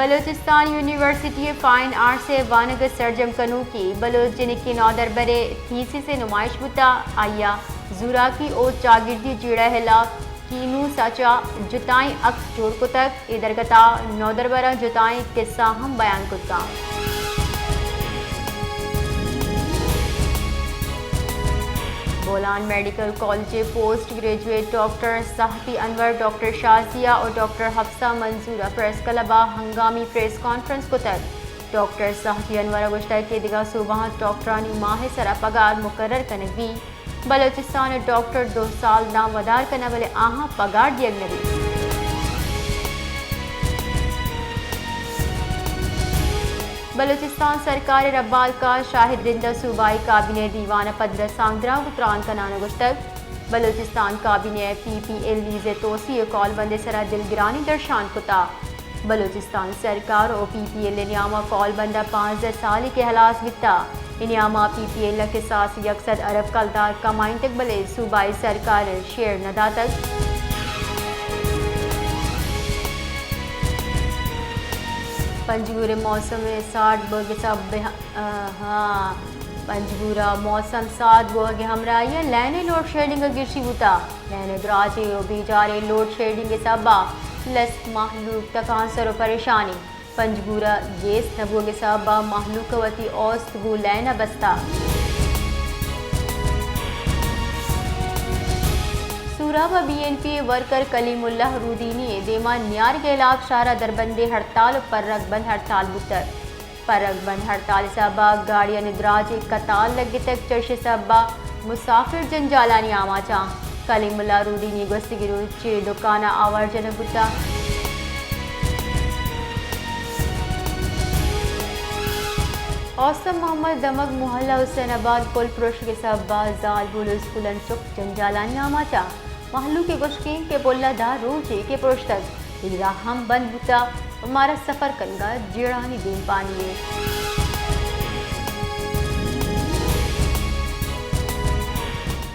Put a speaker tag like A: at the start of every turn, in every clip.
A: Balochistan university fine art سے وانگ سرجم کنو کی بلوچ جنکی نودر برے تھیسی سے نمائش بتا آیا زورا کی او چاگردی جیڑا ہلا کینو سچا جتائیں عکس جوڑ کو تک ادرگتا نودر برا جتائیں قصہ ہم بیان کتا Bolan medical college post graduate doctor صحفی انور ڈاکٹر شازیہ اور ڈاکٹر حفصہ منظورہ پریس کلبہ ہنگامی پریس کانفرنس کو تک ڈاکٹر صحفی انور گشتہ کے دیگا صوبہ ڈاکٹرانی ماہ سرا پگار مقرر کنگوی بلوچستان ڈاکٹر 2 سال نام ودار کرنا والے آہاں پگار دیگ نبی بلوچستان سرکار ربال کا شاہد رندہ صوبائی کابینہ دیوان پدر سانگدرا گتران کا نانا گشتگ بلوچستان کابینہ پی پی ایل لیزے توسیع کال بندے سرا دلگرانی درشان کتا بلوچستان سرکار اور پی پی ایل نیامہ کال بندہ 15 سالی کے حلاس بتا نیامہ پی پی ایل کے ساس یکسد عرب کلدار کمائن تک بلے صوبائی سرکار شیر ندا تک پنجگورے موسم ساٹھ بوگے سب پنجگورہ موسم سات بوگے ہمراہی لینے لوڈ شیڈنگ گرشی بوتا لینے دراجے و بیجارے لوڈ شیڈنگ سبا لس محلوق تکانسر و پریشانی پنجگورہ گیس نبوگے سبا محلوق وتی اوست گو لینا بستا سورابہ بی این پی ورکر کلیم اللہ رودینی دیما نیار کے علاق شارہ دربندے ہڑتال پر رگ بند ہڑتال بتر پر رگ بند ہڑتال سبا گاڑیاں ندراج قطال لگے تک چرش سبا مسافر جنجالانی آما چاں کلیم اللہ رودینی گستگیرو چے دکانہ آور جنگ بتا اوسم محمد دمگ محلہ حسین آباد پل پروش کے سبا زال بولو اسکولن چک جنجالانی آما چاں محلو کے گشکین کے بولہ دا روچے کے پروش تک راہ ہم بند بتا ہمارا سفر کنگا جیڑانی دین پانیے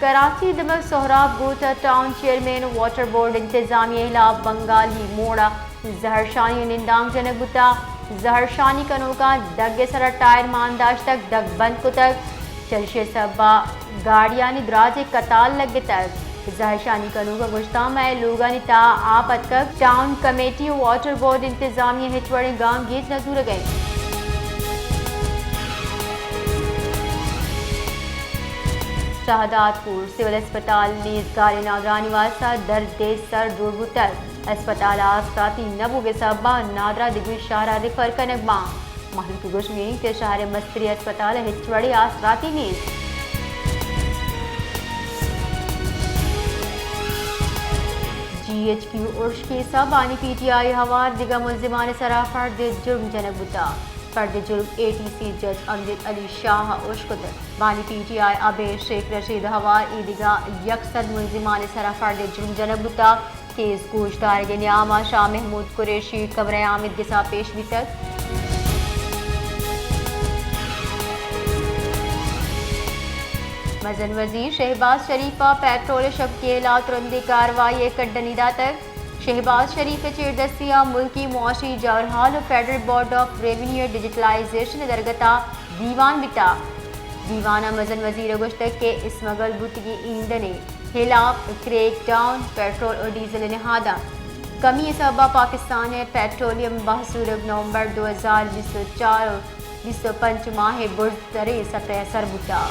A: کراچی دمگ سہراب گوتا ٹاؤن چیئرمین واٹر بورڈ انتظامی اہلاف بنگالی موڑا زہرشانی نندانگ جنگ بتا زہرشانی کنو کا دگ سرا ٹائر مانداش تک دگ بند کو تک چلشے سبا گاڑیانی دراج قطال لگے تک زہرشانی کنو کا گشتہ میں لوگانی تا آپت تک ٹاؤن کمیٹی واٹر بورڈ انتظامی ہچوڑے گام گیت نظور گئے شہداد پور سول اسپتال نیز گاری ناگرانی واسطہ درد سر جوڑ بتر اسپتال آسراتی نبو کے سبا نادرہ دگوی شہرہ ریفر کنگ ماں محل کی گوشگین کے شہر مستری اسپتال ہچوڑی آسراتی نیز جی ایچ کیو عرش کے سابانی پی ٹی آئی ہوار دیگا ملزمان سرا فرد جرم جنگ بتا فرد جرم اے ٹی سی جج امجد علی شاہ عرش کتر بانی P T I عبیر Sheikh Rashid ہوار ایدگا یکسد ملزمان سرا فرد جرم جنگ بتا کیس گوشت دارگ نیامہ شاہ محمود قریشی قبر عامد گسا پیش بھی تک مزن وزیر شہباز شریفہ پیٹرول شب کے علاق رندی کاروائی کڈنی دا تک شہباز شریف چیردستیا ملکی معاشی جورحال و federal board of revenue digitalization درگتا دیوان بتا دیوانہ مزن وزیر گشتک کے اسمگل بتگی ایندھنے خلاف کریک ڈاؤن پیٹرول اور ڈیزل نہادہ کمی سبا پاکستان پیٹرولیم بحثورگ نومبر 2024 اور 2025 ماہ برز ترے سطح سر بتا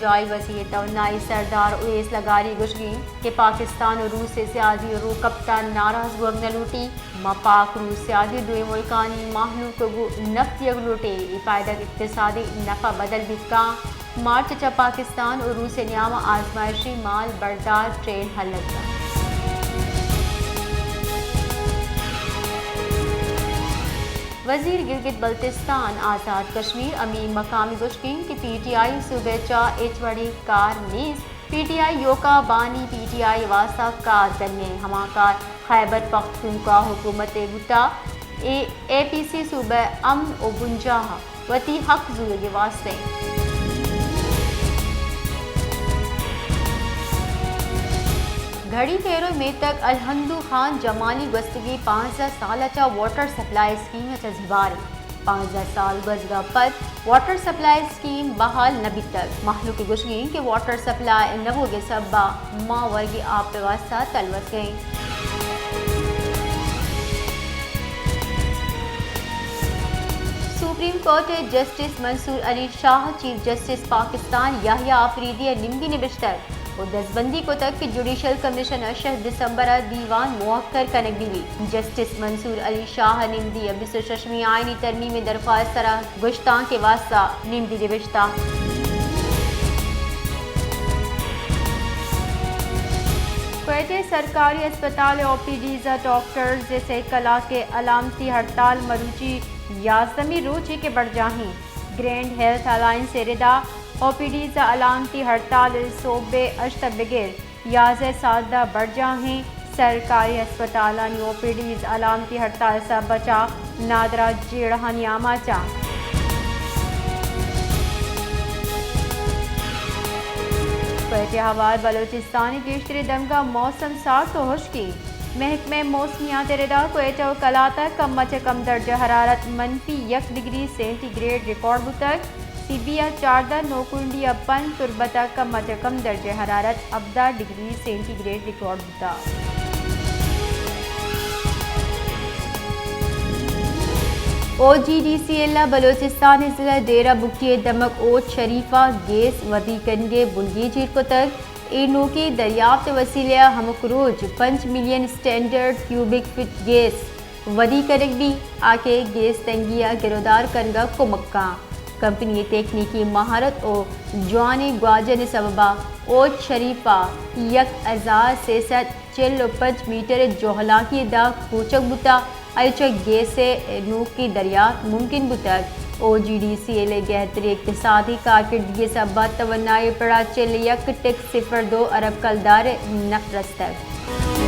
A: گنجائی وسیع توانائی سردار اویس لگاری گشگین کہ پاکستان اور روس سے سیادی رو کپتان ناراض گوگ نلوٹی مپاک روس سیادی دوی ملکانی محلوق گو نفت یگ لوٹے فائدہ اقتصادی نفع بدل بکا مارچ چا پاکستان اور روس نیامہ آزمائشی مال بردار ٹرین حل لگتا وزیر گلگت بلتستان آزاد کشمیر امین مقامی گشگین کی پی ٹی آئی صوبے چا ایچوڑی کار نیز پی ٹی آئی یوکا بانی پی ٹی آئی واسطہ کار دنیا ہماکار خیبر پختونخوا حکومت بوتا اے پی سی صوبہ امن و گنجاہ وتی حق زور واسطے گھڑی تیرو میں تک الحمدو خان جمالی گستگی 15 سال اچھا واٹر سپلائی اسکیم اچھا زبار 15 سال گزگا پت واٹر سپلائی اسکیم بحال نبی تک محلو کی گشگین کہ واٹر سپلائی نبو کے سبا ماں ورگی آپ واسطہ تلوث گئیں. سپریم کورٹ جسٹس منصور علی شاہ چیف جسٹس پاکستان یحییٰ آفریدی نمدی نبشتر اور دستبندی کو تک کہ جوڈیشل کمیشنر 6 دسمبر دیوان موخر کنک دیوی. جسٹس منصور علی شاہ نمدی 26ویں آئینی ترمیم درخواست طرح گشتان کے واسطہ نمدی نبشتہ. کوئٹہ سرکاری اسپتال او پی ڈیز ڈاکٹرز سے کلا کے علامتی ہڑتال مروچی 11ویں روز کے بڑھ جاہیں. گرینڈ ہیلتھ الائنس سے ردا او پی ڈیز علامتی ہڑتال صوبے اشتہ بغیر 11 سادہ بڑھ جاہیں. سرکاری اسپتالانی او پی ڈیز علامتی ہڑتال سے بچا نادرہ جیڑہانی آماچا. کوئٹہ حوال بلوچستانی کشتری دمگا موسم ساٹھ تو خشکی. محکمہ موسمیات ردا کوئٹہ و کلاتا کم از کم درجہ حرارت -1 ڈگری سینٹی گریڈ ریکارڈ بتک. سیبیا 14 نوکنڈیا پن تربتا کم از کم درجہ حرارت 17 ڈگری سینٹی گریڈ ریکارڈ بتا. O G D C L Balochistan ضلع ڈیرہ بگٹی دمک اوٹ شریفہ گیس ودی کنگے بلگی چیر کو تک اینو کی دریافت وسیلہ ہمک روز 5 million standard cubic feet gas ودی کرک بھی آکے گیس تنگیا گرودار کنگا کو مکہ. کمپنی تکنیکی مہارت او جوانی گواجن سببا اوٹ شریفہ 1645 میٹر جوہلاکی دا کوچک بتا ایچا گیس نو کی دریافت ممکن بتک. او جی ڈی سی ایل گہتری اقتصادی کارکردگی سبب توانائی پڑا 1.02 ارب کلدار نفرست تک.